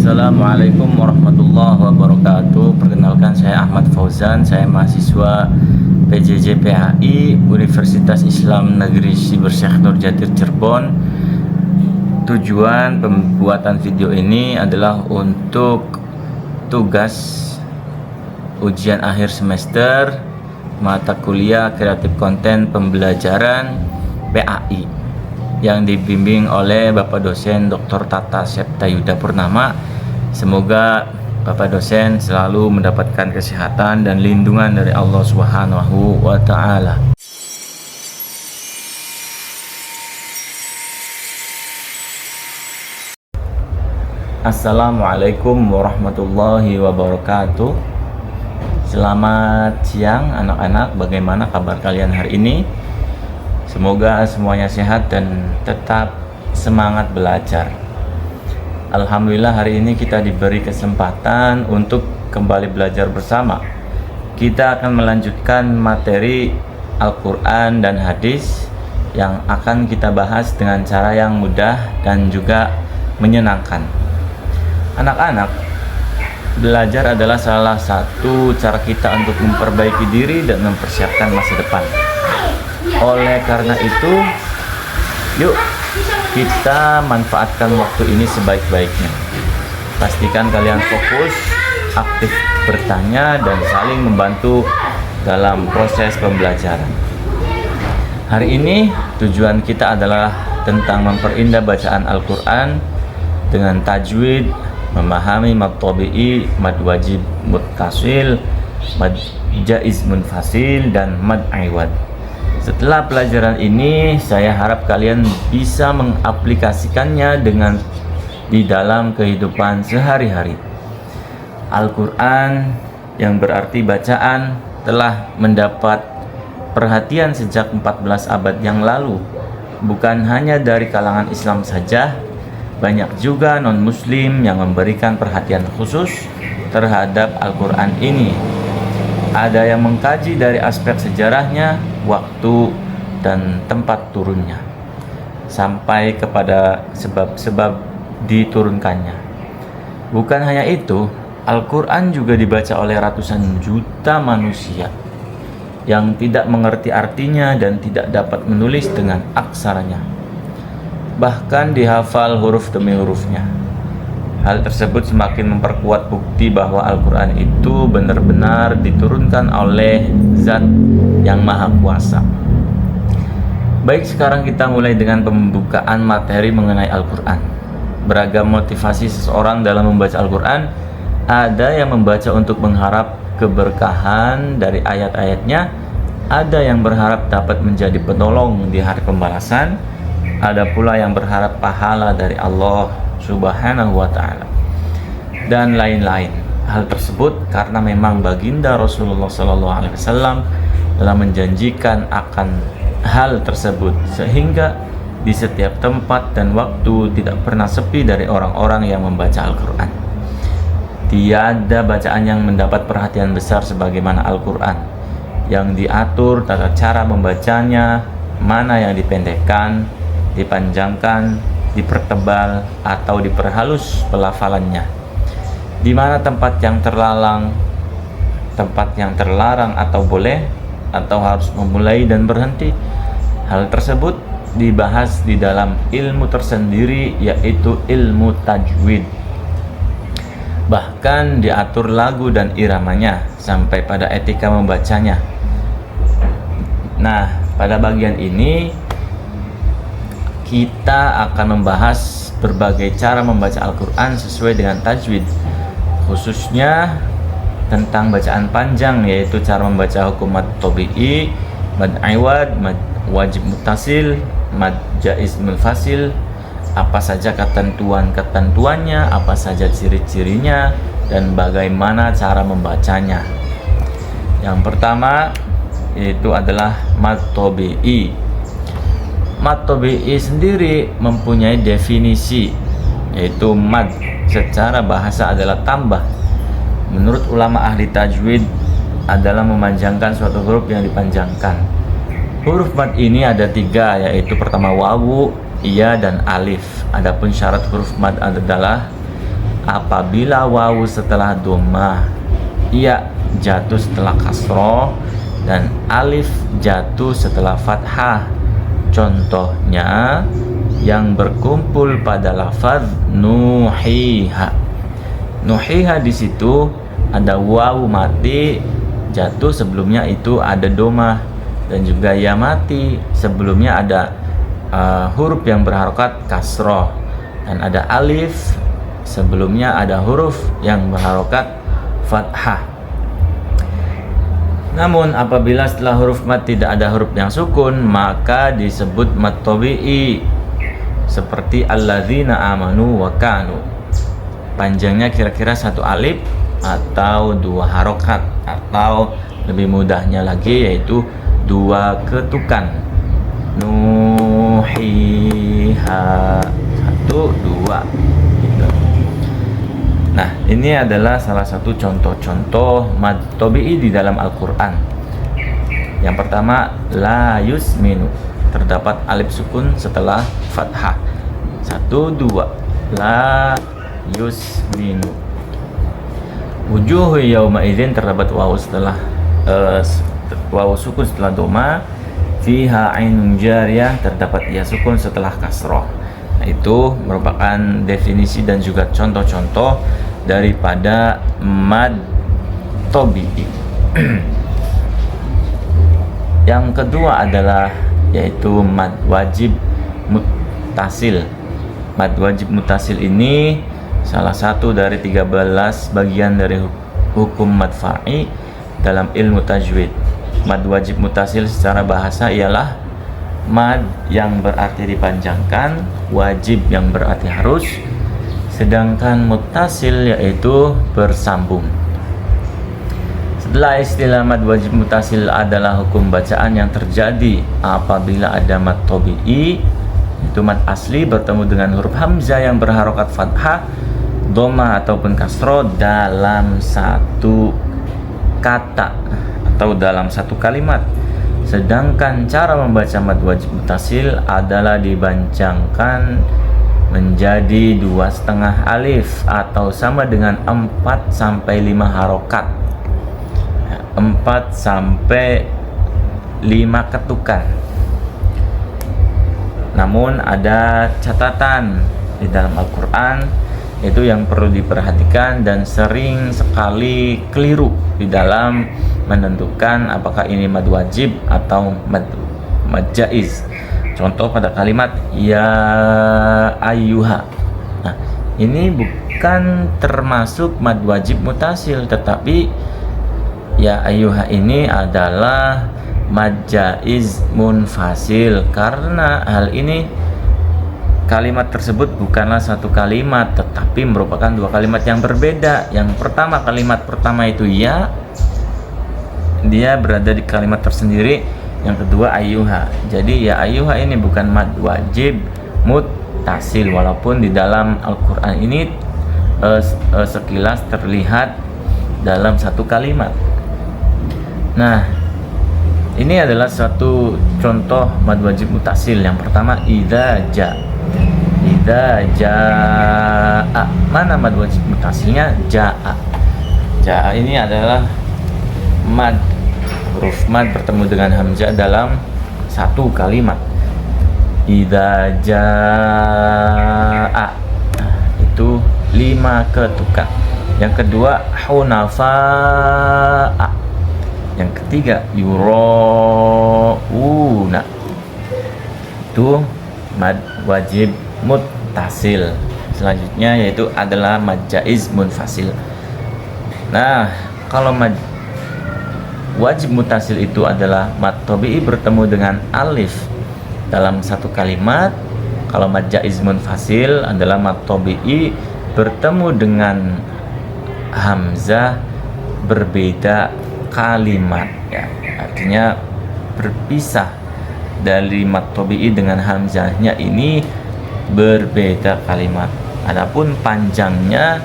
Assalamualaikum warahmatullahi wabarakatuh. Perkenalkan, saya Ahmad Fauzan. Saya mahasiswa PJJ PHI Universitas Islam Negeri Siber Syekh Nurjatir Cirebon. Tujuan pembuatan video ini adalah untuk tugas ujian akhir semester mata kuliah kreatif konten pembelajaran PAI yang dibimbing oleh Bapak dosen Dr. Tata Septa Yuda Purnama. Semoga Bapak dosen selalu mendapatkan kesehatan dan lindungan dari Allah Subhanahu wa taala. Assalamualaikum warahmatullahi wabarakatuh. Selamat siang anak-anak, bagaimana kabar kalian hari ini? Semoga semuanya sehat dan tetap semangat belajar. Alhamdulillah hari ini kita diberi kesempatan untuk kembali belajar bersama. Kita akan melanjutkan materi Al-Quran dan hadis yang akan kita bahas dengan cara yang mudah dan juga menyenangkan. Anak-anak, belajar adalah salah satu cara kita untuk memperbaiki diri dan mempersiapkan masa depan. Oleh karena itu, yuk kita manfaatkan waktu ini sebaik-baiknya. Pastikan kalian fokus, aktif bertanya, dan saling membantu dalam proses pembelajaran. Hari ini tujuan kita adalah tentang memperindah bacaan Al-Quran dengan tajwid, memahami mad tabi'i, mad wajib muttasil, mad jaiz munfasil, dan mad aiwad. Setelah pelajaran ini, saya harap kalian bisa mengaplikasikannya di dalam kehidupan sehari-hari. Al-Quran yang berarti bacaan telah mendapat perhatian sejak 14 abad yang lalu. Bukan hanya dari kalangan Islam saja, banyak juga non-Muslim yang memberikan perhatian khusus terhadap Al-Quran ini. Ada yang mengkaji dari aspek sejarahnya, waktu, dan tempat turunnya, sampai kepada sebab-sebab diturunkannya. Bukan hanya itu, Al-Quran juga dibaca oleh ratusan juta manusia yang tidak mengerti artinya dan tidak dapat menulis dengan aksaranya, bahkan dihafal huruf demi hurufnya. Hal tersebut semakin memperkuat bukti bahwa Al-Quran itu benar-benar diturunkan oleh Zat yang Maha Kuasa. Baik, sekarang kita mulai dengan pembukaan materi mengenai Al-Quran. Beragam motivasi seseorang dalam membaca Al-Quran. Ada yang membaca untuk mengharap keberkahan dari ayat-ayatnya. Ada yang berharap dapat menjadi penolong di hari pembalasan. Ada pula yang berharap pahala dari Allah Subhanahu wa ta'ala, dan lain-lain. Hal tersebut karena memang baginda Rasulullah SAW telah menjanjikan akan hal tersebut, sehingga di setiap tempat dan waktu tidak pernah sepi dari orang-orang yang membaca Al-Quran. Tiada bacaan yang mendapat perhatian besar sebagaimana Al-Quran, yang diatur tata cara membacanya, mana yang dipendekkan, dipanjangkan, dipertebal, atau diperhalus pelafalannya, di mana tempat yang terlarang atau boleh, atau harus memulai dan berhenti. Hal tersebut dibahas di dalam ilmu tersendiri, yaitu ilmu tajwid. Bahkan diatur lagu dan iramanya sampai pada etika membacanya. Nah, pada bagian ini kita akan membahas berbagai cara membaca Al-Quran sesuai dengan tajwid, khususnya tentang bacaan panjang, yaitu cara membaca hukum mad tabi'i, mad aiwad, mad wajib muttasil, mad jaiz munfasil, apa saja ketentuannya, apa saja ciri-cirinya, dan bagaimana cara membacanya. Yang pertama yaitu adalah mad tabi'i. Mad tabi'i sendiri mempunyai definisi, yaitu mad secara bahasa adalah tambah. Menurut ulama ahli tajwid, adalah memanjangkan suatu huruf yang dipanjangkan. Huruf mad ini ada 3, yaitu pertama wawu, iya, dan alif. Adapun syarat huruf mad adalah apabila wawu setelah dhammah, ya jatuh setelah kasroh, dan alif jatuh setelah fathah. Contohnya yang berkumpul pada lafaz nuhiha. Nuhiha di situ ada wawu mati jatuh, sebelumnya itu ada dhammah, dan juga ya mati sebelumnya ada huruf yang berharokat kasroh, dan ada alif sebelumnya ada huruf yang berharokat fathah. Namun apabila setelah huruf mat tidak ada huruf yang sukun, maka disebut mad tabi'i, seperti alladzina amanu wa kanu. Panjangnya kira-kira 1 alif atau 2 harokat, atau lebih mudahnya lagi yaitu 2 ketukan. Nuhiha 1 2 gitu. Nah, ini adalah salah satu contoh-contoh mad tabi'i di dalam Al-Qur'an. Yang pertama, la yusminu, terdapat alif sukun setelah fathah. 1 2, la yusminu. Wujuhu yauma idzin, terdapat wawu setelah wawu sukun setelah doma. Fiha ainun jariyah, terdapat ya sukun setelah kasroh. Nah, itu merupakan definisi dan juga contoh-contoh daripada mad tabi'i. Yang kedua adalah yaitu mad wajib muttasil. Mad wajib muttasil ini salah satu dari 13 bagian dari hukum mad far'i dalam ilmu tajwid. Mad wajib muttasil secara bahasa ialah mad yang berarti dipanjangkan, wajib yang berarti harus, sedangkan muttasil yaitu bersambung. Setelah istilah mad wajib muttasil adalah hukum bacaan yang terjadi apabila ada mad tabi'i, itu mad asli bertemu dengan huruf hamzah yang berharokat fathah, dhammah ataupun kasroh dalam satu kata atau dalam satu kalimat. Sedangkan cara membaca mad wajib muttasil adalah dibancangkan menjadi 2,5 alif atau sama dengan 4 sampai 5 harokat. 4 sampai 5 ketukan. Namun ada catatan di dalam Al-Qur'an itu yang perlu diperhatikan dan sering sekali keliru di dalam menentukan apakah ini mad wajib atau mad jaiz. Contoh pada kalimat ya ayyuha. Nah, ini bukan termasuk mad wajib muttasil, tetapi ya ayyuha ini adalah mad jaiz munfasil, karena hal ini kalimat tersebut bukanlah satu kalimat tetapi merupakan 2 kalimat yang berbeda. Yang pertama, kalimat pertama itu ya, dia berada di kalimat tersendiri. Yang kedua ayyuha. Jadi ya ayyuha ini bukan mad wajib muttasil, walaupun di dalam Al-Qur'an ini sekilas terlihat dalam satu kalimat. Nah, ini adalah satu contoh mad wajib muttasil. Yang pertama idza jaa. Mana mad wajib muttasilnya? Jaa. Jaa ini adalah mad, huruf mad bertemu dengan hamzah dalam satu kalimat. Idza jaa, itu 5 ketukan. Yang kedua hunafa. Yang ketiga yurauna, itu mad wajib muttasil. Selanjutnya yaitu adalah mad jaiz munfasil. Nah, kalau mad wajib muttasil itu adalah mad tabi'i bertemu dengan alif dalam satu kalimat. Kalau mad jaiz munfasil adalah mad tabi'i bertemu dengan hamzah berbeda kalimat, ya. Artinya berpisah dari mad tabi'i dengan hamzahnya ini berbeda kalimat. Adapun panjangnya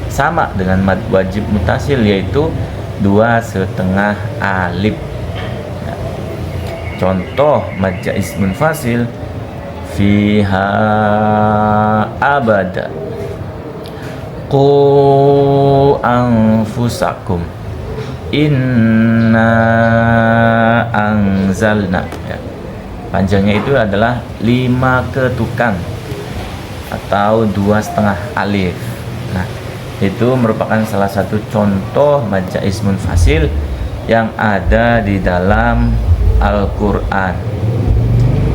sama dengan mad wajib muttasil, yaitu 2,5 alif. Ya. Contoh mad jaiz munfasil fiha abada. Qu anfusakum inna anzalna, ya. Panjangnya itu adalah 5 ketukan atau 2,5 alif. Nah, itu merupakan salah satu contoh mad jaiz munfasil yang ada di dalam Al-Quran.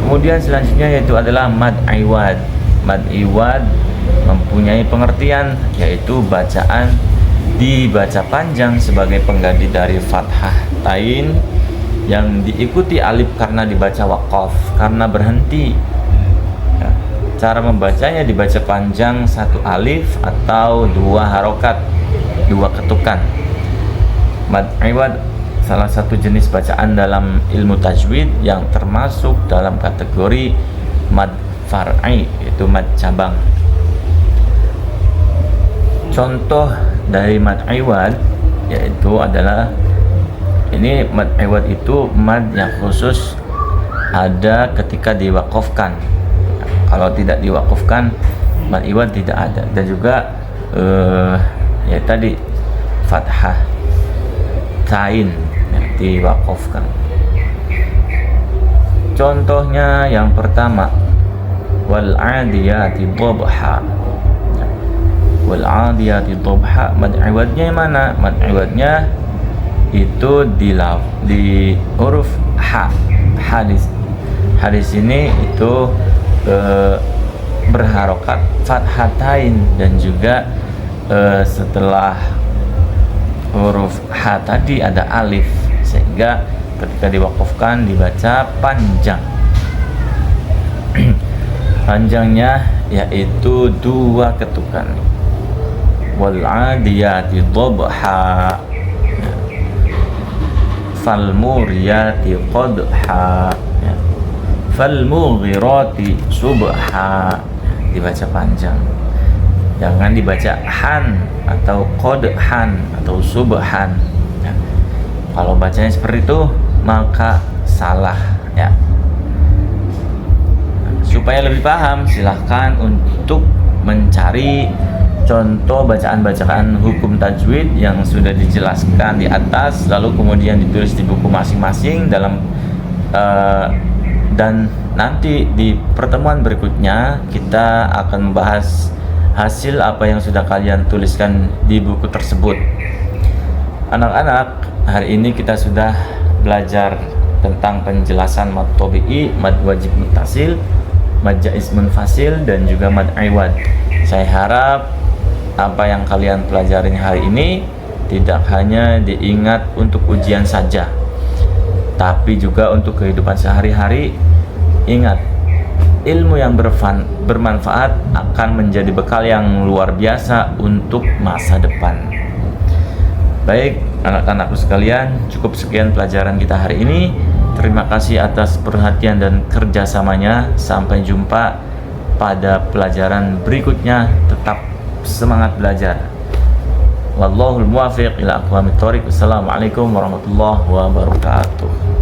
Kemudian selanjutnya yaitu adalah mad iwad. Mad iwad mempunyai pengertian yaitu bacaan dibaca panjang sebagai pengganti dari fathah tain yang diikuti alif karena dibaca waqaf, karena berhenti. Ya, cara membacanya dibaca panjang 1 alif atau 2 harokat, 2 ketukan. Mad iwad salah satu jenis bacaan dalam ilmu tajwid yang termasuk dalam kategori mad far'i, yaitu mad cabang. Contoh dari mad iwad yaitu adalah ini mad iwad itu mad yang khusus ada ketika diwakafkan. Kalau tidak diwakafkan mad iwad tidak ada. Dan juga ya tadi fathah tain yang diwakafkan. Contohnya yang pertama wal adiyati dhabha. Wal adiyati dhabha, mad iwadnya mana? Mad iwadnya itu di huruf ha. Hadis ini itu berharokat fathatain dan juga setelah huruf ha tadi ada alif, sehingga ketika diwakafkan dibaca panjang. Panjangnya yaitu 2 ketukan. Wal adiyati dhabha fal muriyati qadha fal mughirati subha, dibaca panjang. Jangan dibaca han atau qadhan atau subhan, ya. Kalau bacanya seperti itu maka salah, ya. Supaya lebih paham silahkan untuk mencari contoh bacaan-bacaan hukum tajwid yang sudah dijelaskan di atas, lalu kemudian ditulis di buku masing-masing dalam dan nanti di pertemuan berikutnya kita akan membahas hasil apa yang sudah kalian tuliskan di buku tersebut. Anak-anak, hari ini kita sudah belajar tentang penjelasan mad tabi'i, mad wajib muttasil, mad jaiz munfasil, dan juga mad iwad. Saya harap apa yang kalian pelajari hari ini tidak hanya diingat untuk ujian saja, tapi juga untuk kehidupan sehari-hari. Ingat, ilmu yang bermanfaat akan menjadi bekal yang luar biasa untuk masa depan. Baik, anak-anakku sekalian, cukup sekian pelajaran kita hari ini. Terima kasih atas perhatian dan kerjasamanya. Sampai jumpa pada pelajaran berikutnya. Tetap semangat belajar. Wallahul muwaffiq ila aqwamit thoriq. Wassalamualaikum warahmatullahi wabarakatuh.